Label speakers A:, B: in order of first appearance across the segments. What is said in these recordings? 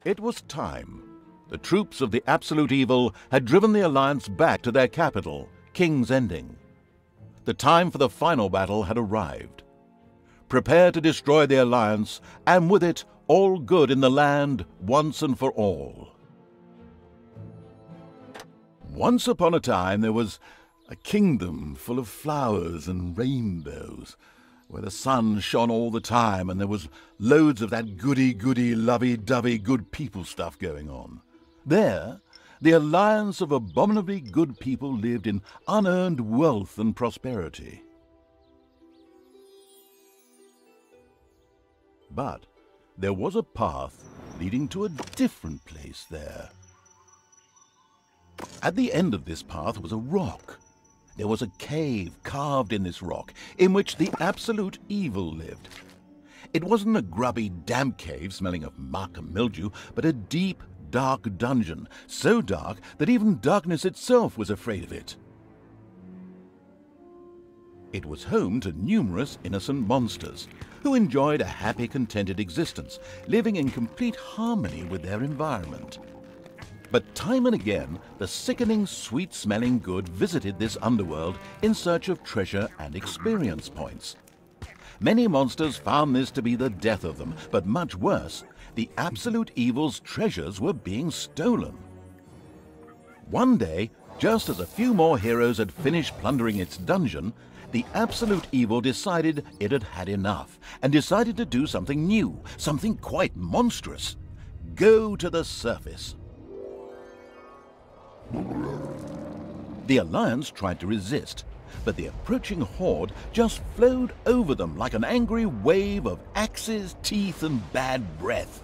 A: It was time. The troops of the Absolute Evil had driven the Alliance back to their capital, King's Ending. The time for the final battle had arrived. Prepare to destroy the Alliance, and with it, all good in the land once and for all. Once upon a time there was a kingdom full of flowers and rainbows, where the sun shone all the time and there was loads of that goody-goody, lovey-dovey good people stuff going on. There, the alliance of abominably good people lived in unearned wealth and prosperity. But there was a path leading to a different place there. At the end of this path was a rock. There was a cave carved in this rock in which the Absolute Evil lived. It wasn't a grubby, damp cave smelling of muck and mildew, but a deep, dark dungeon, so dark that even darkness itself was afraid of it. It was home to numerous innocent monsters who enjoyed a happy, contented existence, living in complete harmony with their environment. But time and again, the sickening, sweet-smelling good visited this underworld in search of treasure and experience points. Many monsters found this to be the death of them, but much worse, the Absolute Evil's treasures were being stolen. One day, just as a few more heroes had finished plundering its dungeon, the Absolute Evil decided it had had enough, and decided to do something new, something quite monstrous. Go to the surface. The Alliance tried to resist, but the approaching horde just flowed over them like an angry wave of axes, teeth, and bad breath.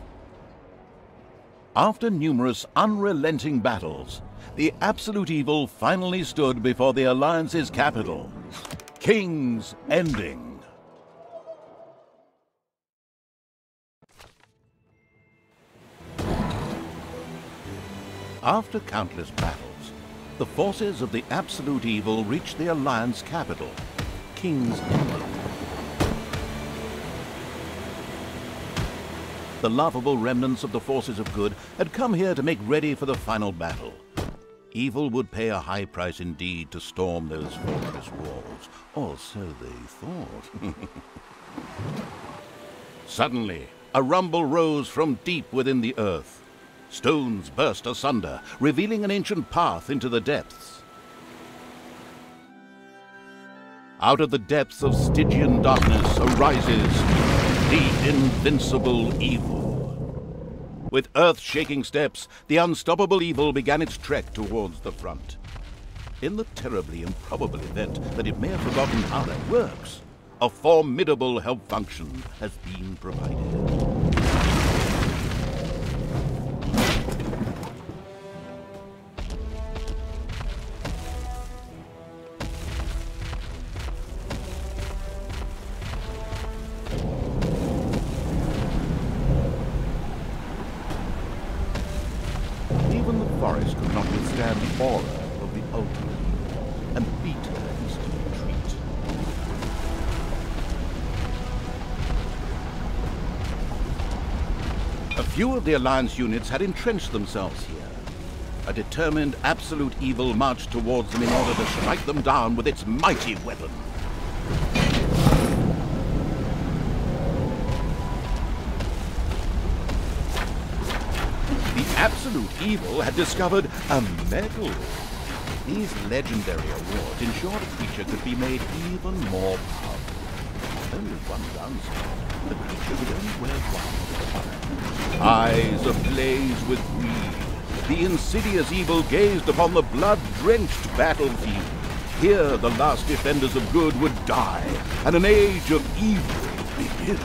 A: After numerous unrelenting battles, the Absolute Evil finally stood before the Alliance's capital, King's Ending. After countless battles, the forces of the Absolute Evil reached the Alliance capital, King's Ending. The laughable remnants of the forces of good had come here to make ready for the final battle. Evil would pay a high price indeed to storm those fortress walls, or so they thought. Suddenly, a rumble rose from deep within the earth. Stones burst asunder, revealing an ancient path into the depths. Out of the depths of Stygian darkness arises the invincible evil. With earth-shaking steps, the unstoppable evil began its trek towards the front. In the terribly improbable event that it may have forgotten how that works, a formidable help function has been provided. Even the forest could not withstand the aura of the ultimate evil, and beat an instant retreat. A few of the Alliance units had entrenched themselves here. A determined Absolute Evil marched towards them in order to strike them down with its mighty weapon. The Absolute Evil had discovered a medal. These legendary awards ensured a creature could be made even more powerful. Only one downside: the creature could only wear one. Eyes ablaze with greed, the insidious evil gazed upon the blood-drenched battlefield. Here the last defenders of good would die, and an age of evil begin.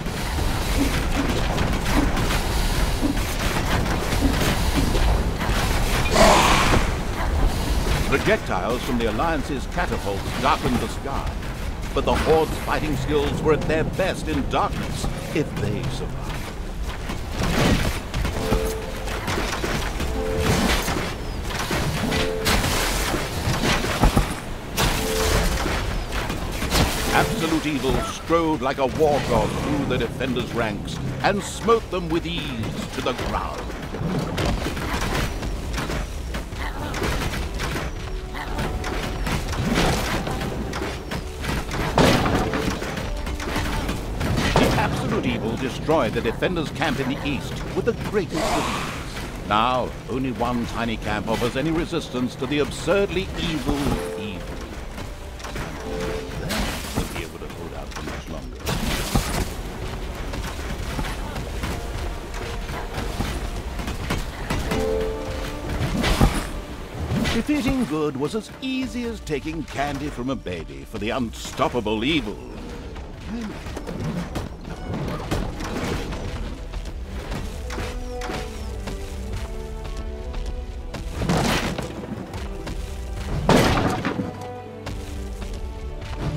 A: Projectiles from the Alliance's catapults darkened the sky, but the Horde's fighting skills were at their best in darkness, if they survived. Absolute Evil strode like a war god through the defenders' ranks and smote them with ease to the ground. evil destroyed the defenders' camp in the east with the greatest of ease. Now, only one tiny camp offers any resistance to the absurdly evil evil. They won't be able to hold out for much longer. Defeating good was as easy as taking candy from a baby for the unstoppable evil.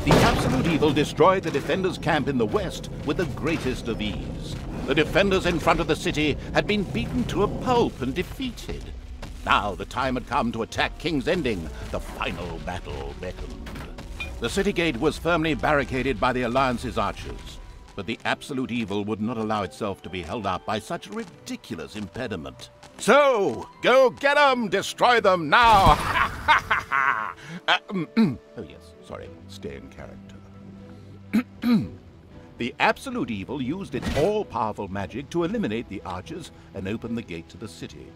A: The absolute evil destroyed the defenders' camp in the west with the greatest of ease. The defenders in front of the city had been beaten to a pulp and defeated. Now the time had come to attack King's Ending. The final battle beckoned. The city gate was firmly barricaded by the Alliance's archers, but the absolute evil would not allow itself to be held up by such a ridiculous impediment. So, go get them! Destroy them now! Oh yes, sorry, stay in character. The absolute evil used its all-powerful magic to eliminate the archers and open the gate to the city.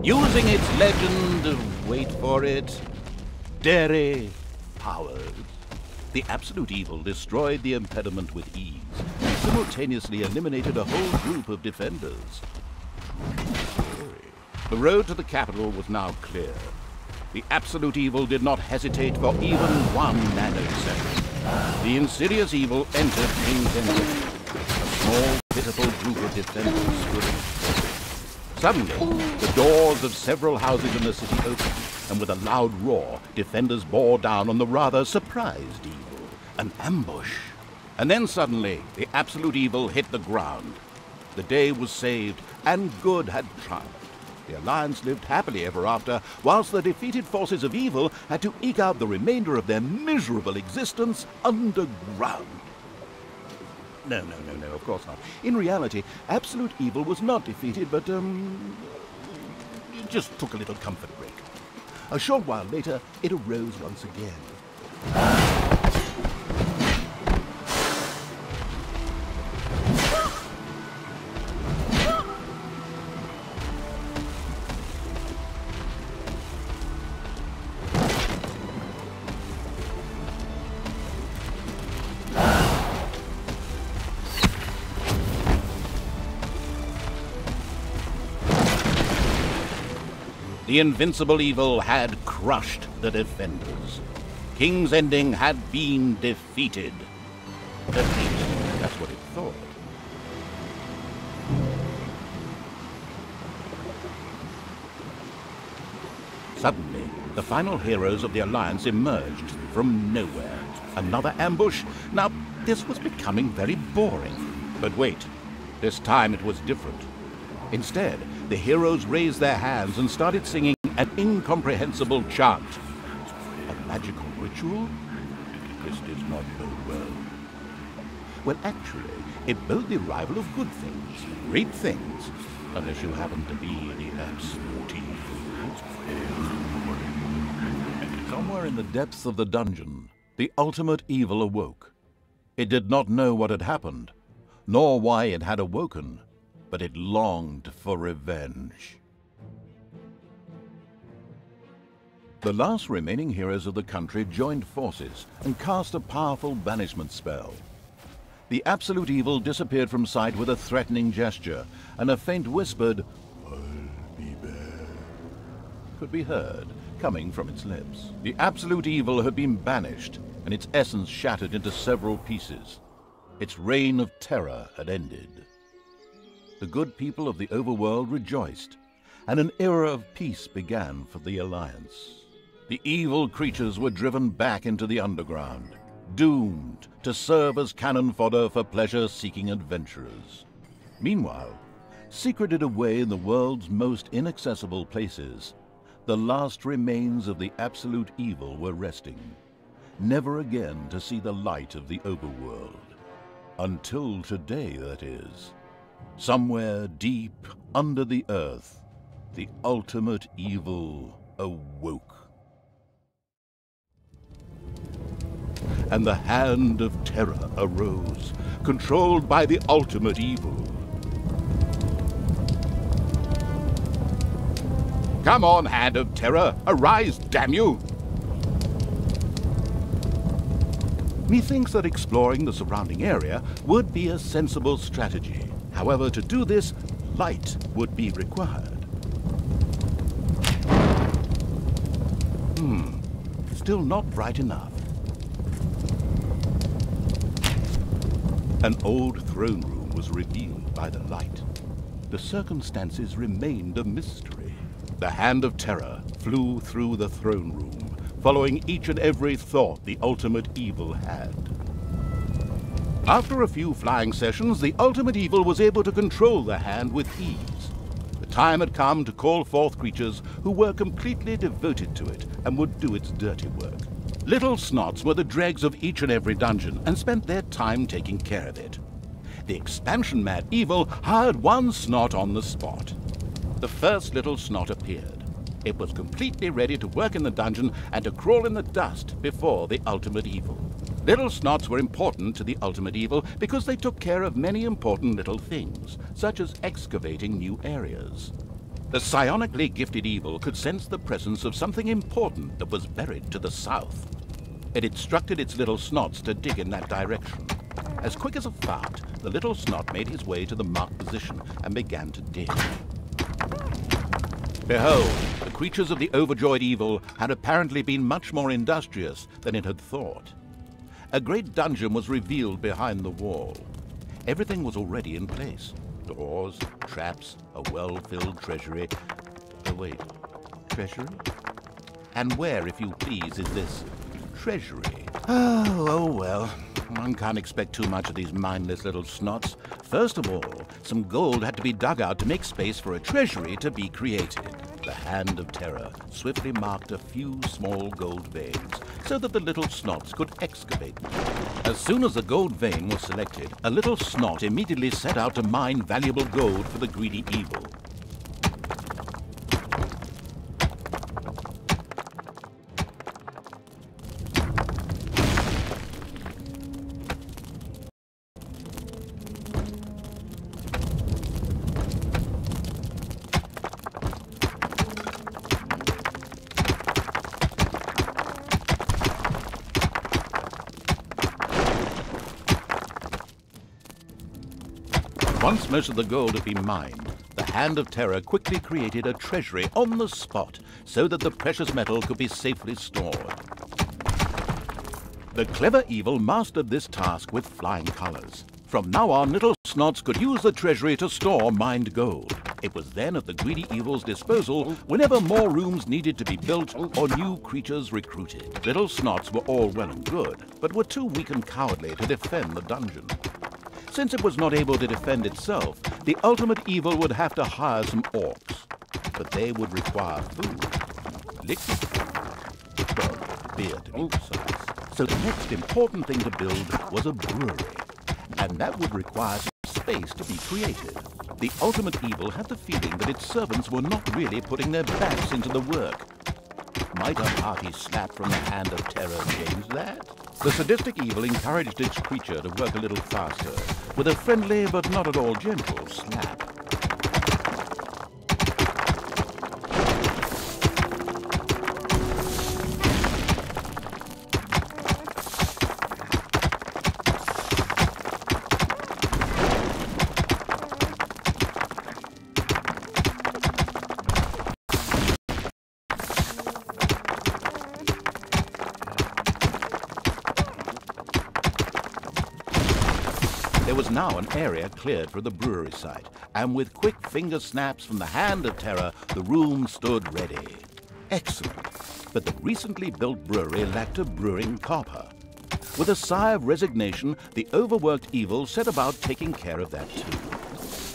A: Using its legend of, wait for it, dairy powers, the absolute evil destroyed the impediment with ease and simultaneously eliminated a whole group of defenders. The road to the capital was now clear. The absolute evil did not hesitate for even 1 nanosecond. The insidious evil entered King's Ending. A small, pitiful group of defenders stood in front. Suddenly, the doors of several houses in the city opened, and with a loud roar, defenders bore down on the rather surprised evil. An ambush. And then suddenly, the absolute evil hit the ground. The day was saved, and good had triumphed. The Alliance lived happily ever after, whilst the defeated forces of evil had to eke out the remainder of their miserable existence underground. No, of course not. In reality, absolute evil was not defeated, but, it just took a little comfort break. A short while later, it arose once again. The invincible evil had crushed the defenders. King's Ending had been defeated. At least, that's what it thought. Suddenly, the final heroes of the Alliance emerged from nowhere. Another ambush? Now, this was becoming very boring. But wait, this time it was different. Instead, the heroes raised their hands and started singing an incomprehensible chant. A magical ritual? This does not bode well. Well, actually, it bode the arrival of good things, great things, unless you happen to be the absolute evil. Somewhere in the depths of the dungeon, the ultimate evil awoke. It did not know what had happened, nor why it had awoken, but it longed for revenge. The last remaining heroes of the country joined forces and cast a powerful banishment spell. The absolute evil disappeared from sight with a threatening gesture, and a faint whispered, "I'll be back," could be heard coming from its lips. The absolute evil had been banished, and its essence shattered into several pieces. Its reign of terror had ended. The good people of the overworld rejoiced, and an era of peace began for the Alliance. The evil creatures were driven back into the underground, doomed to serve as cannon fodder for pleasure-seeking adventurers. Meanwhile, secreted away in the world's most inaccessible places, the last remains of the absolute evil were resting, never again to see the light of the overworld. Until today, that is. Somewhere deep under the earth, the ultimate evil awoke. and the Hand of Terror arose, controlled by the ultimate evil. Come on, Hand of Terror, arise, damn you! Methinks that exploring the surrounding area would be a sensible strategy. However, to do this, light would be required. Still not bright enough. An old throne room was revealed by the light. The circumstances remained a mystery. The Hand of Terror flew through the throne room, following each and every thought the ultimate evil had. After a few flying sessions, the ultimate evil was able to control the hand with ease. The time had come to call forth creatures who were completely devoted to it and would do its dirty work. Little Snots were the dregs of each and every dungeon and spent their time taking care of it. The expansion-mad evil hired one Snot on the spot. The first Little Snot appeared. It was completely ready to work in the dungeon and to crawl in the dust before the ultimate evil. Little Snots were important to the ultimate evil because they took care of many important little things, such as excavating new areas. The psionically gifted evil could sense the presence of something important that was buried to the south. It instructed its Little Snots to dig in that direction. As quick as a fart, the Little Snot made his way to the marked position and began to dig. Behold, the creatures of the overjoyed evil had apparently been much more industrious than it had thought. A great dungeon was revealed behind the wall. Everything was already in place. Doors, traps, a well-filled treasury. Oh, wait, treasury? And where, if you please, is this treasury? Oh well, one can't expect too much of these mindless little Snots. First of all, some gold had to be dug out to make space for a treasury to be created. The Hand of Terror swiftly marked a few small gold veins so that the Little Snots could excavate them. As soon as the gold vein was selected, a Little Snot immediately set out to mine valuable gold for the greedy evil. Once most of the gold had been mined, the Hand of Terror quickly created a treasury on the spot so that the precious metal could be safely stored. The clever evil mastered this task with flying colors. From now on, Little Snots could use the treasury to store mined gold. It was then at the greedy evil's disposal whenever more rooms needed to be built or new creatures recruited. Little Snots were all well and good, but were too weak and cowardly to defend the dungeon. Since it was not able to defend itself, the ultimate evil would have to hire some orcs. But they would require food, liquid food, well, beer to be precise. So the next important thing to build was a brewery, and that would require some space to be created. The ultimate evil had the feeling that its servants were not really putting their backs into the work. Might a hearty slap from the Hand of Terror change that? The sadistic evil encouraged its creature to work a little faster, with a friendly but not at all gentle slap. There was now an area cleared for the brewery site, and with quick finger snaps from the Hand of Terror, the room stood ready. Excellent. But the recently built brewery lacked a brewing copper. With a sigh of resignation, the overworked evil set about taking care of that too.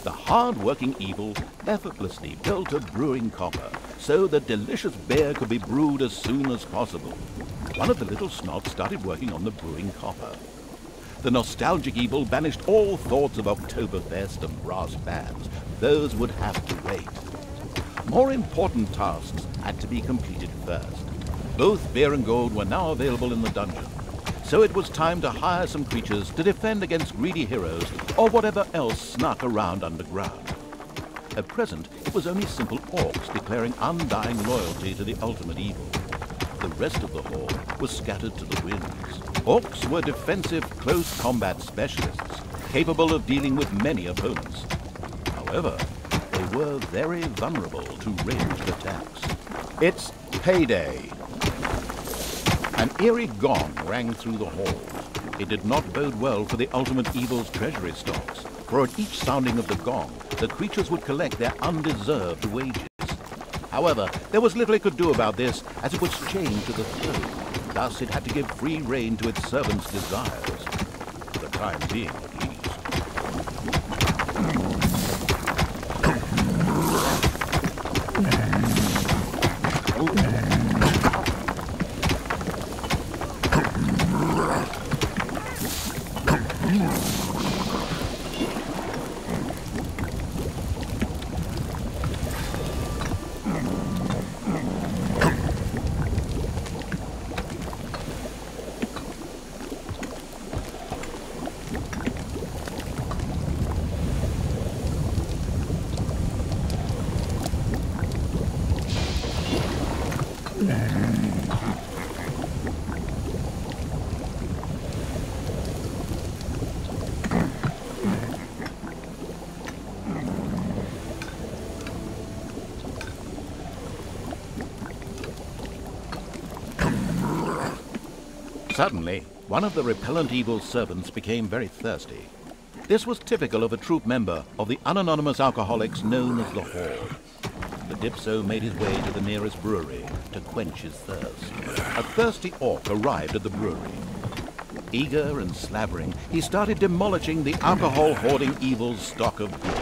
A: The hard-working evil effortlessly built a brewing copper so that delicious beer could be brewed as soon as possible. One of the Little Snots started working on the brewing copper. The nostalgic evil banished all thoughts of Oktoberfest and brass bands. Those would have to wait. More important tasks had to be completed first. Both beer and gold were now available in the dungeon. so it was time to hire some creatures to defend against greedy heroes or whatever else snuck around underground. At present, it was only simple orcs declaring undying loyalty to the ultimate evil. The rest of the horde was scattered to the winds. Orcs were defensive, close combat specialists, capable of dealing with many opponents. However, they were very vulnerable to ranged attacks. It's payday! An eerie gong rang through the hall. It did not bode well for the ultimate evil's treasury stocks, for at each sounding of the gong, the creatures would collect their undeserved wages. However, there was little it could do about this, as it was chained to the throne. Thus, it had to give free rein to its servants' desires, for the time being at least. Suddenly, one of the repellent evil's servants became very thirsty. This was typical of a troop member of the unanonymous alcoholics known as the Horde. The Dipso made his way to the nearest brewery to quench his thirst. A thirsty orc arrived at the brewery. Eager and slavering, he started demolishing the alcohol-hoarding evil's stock of beer.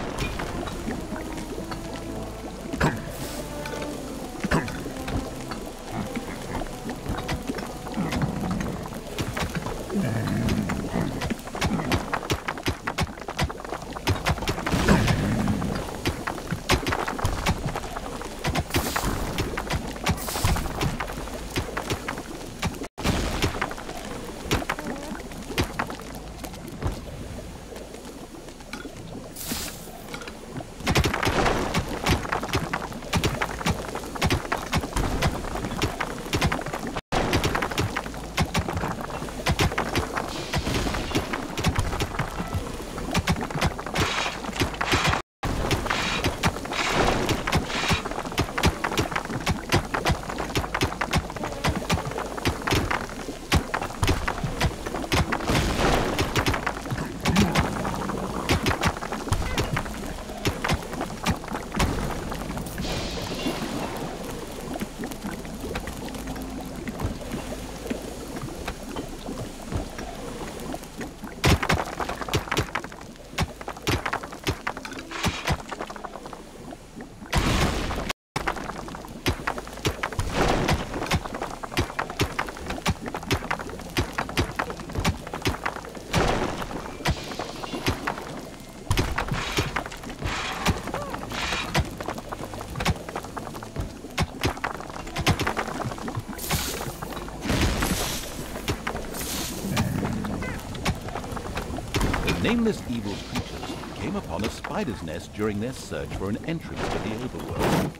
A: Nameless evil's creatures came upon a spider's nest during their search for an entrance to the overworld.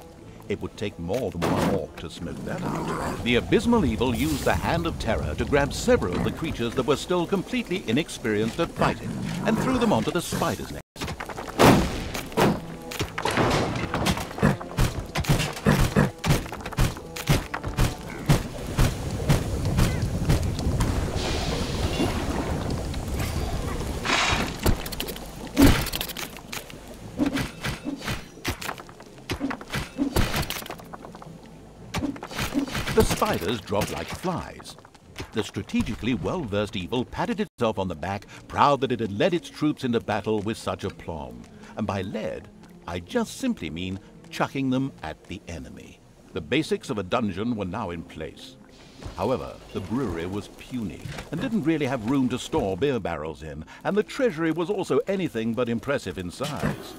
A: It would take more than one orc to smoke that out. The abysmal evil used the Hand of Terror to grab several of the creatures that were still completely inexperienced at fighting and threw them onto the spider's nest. The spiders dropped like flies. The strategically well-versed evil patted itself on the back, proud that it had led its troops into battle with such aplomb. And by led, I just simply mean chucking them at the enemy. The basics of a dungeon were now in place. However, the brewery was puny and didn't really have room to store beer barrels in, and the treasury was also anything but impressive in size.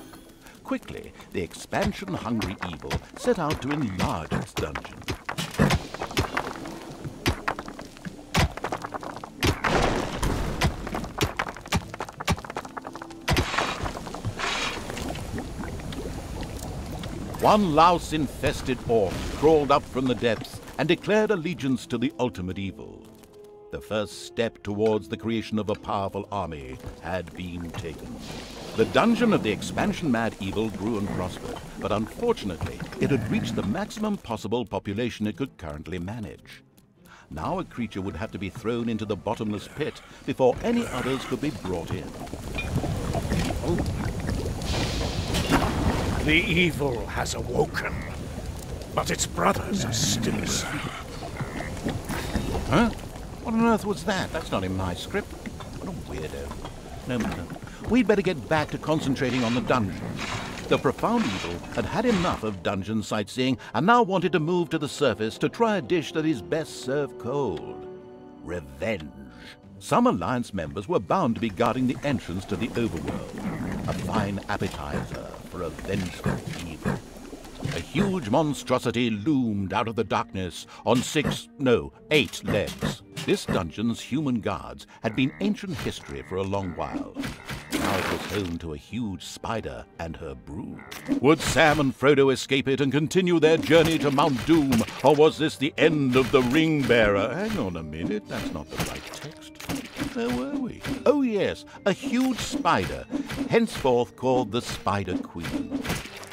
A: Quickly, the expansion-hungry evil set out to enlarge its dungeon. one louse-infested orc crawled up from the depths and declared allegiance to the ultimate evil. The first step towards the creation of a powerful army had been taken. The dungeon of the expansion-mad evil grew and prospered, but unfortunately, it had reached the maximum possible population it could currently manage. Now a creature would have to be thrown into the bottomless pit before any others could be brought in.
B: The evil has awoken, but its brothers are still asleep.
A: Huh? What on earth was that? That's not in my script. What a weirdo. No matter. We'd better get back to concentrating on the dungeon. The profound evil had had enough of dungeon sightseeing and now wanted to move to the surface to try a dish that is best served cold. Revenge. Some Alliance members were bound to be guarding the entrance to the overworld. A fine appetizer for a vengeful evil. A huge monstrosity loomed out of the darkness on 8 legs. This dungeon's human guards had been ancient history for a long while. Now it was home to a huge spider and her brood. Would Sam and Frodo escape it and continue their journey to Mount Doom, or was this the end of the ring bearer? Hang on a minute, that's not the right text. Where were we? Oh yes, a huge spider, henceforth called the Spider Queen.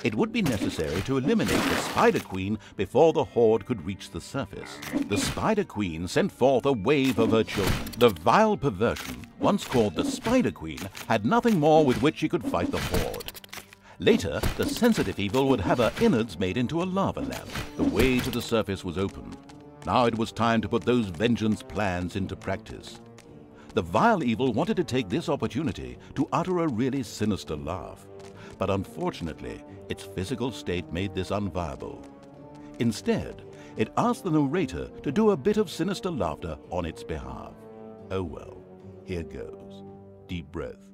A: It would be necessary to eliminate the Spider Queen before the Horde could reach the surface. The Spider Queen sent forth a wave of her children. The vile perversion, once called the Spider Queen, had nothing more with which she could fight the Horde. Later, the sensitive evil would have her innards made into a lava lamp. The way to the surface was open. Now it was time to put those vengeance plans into practice. The vile evil wanted to take this opportunity to utter a really sinister laugh. But unfortunately, its physical state made this unviable. Instead, it asked the narrator to do a bit of sinister laughter on its behalf. Oh well, here goes. Deep breath.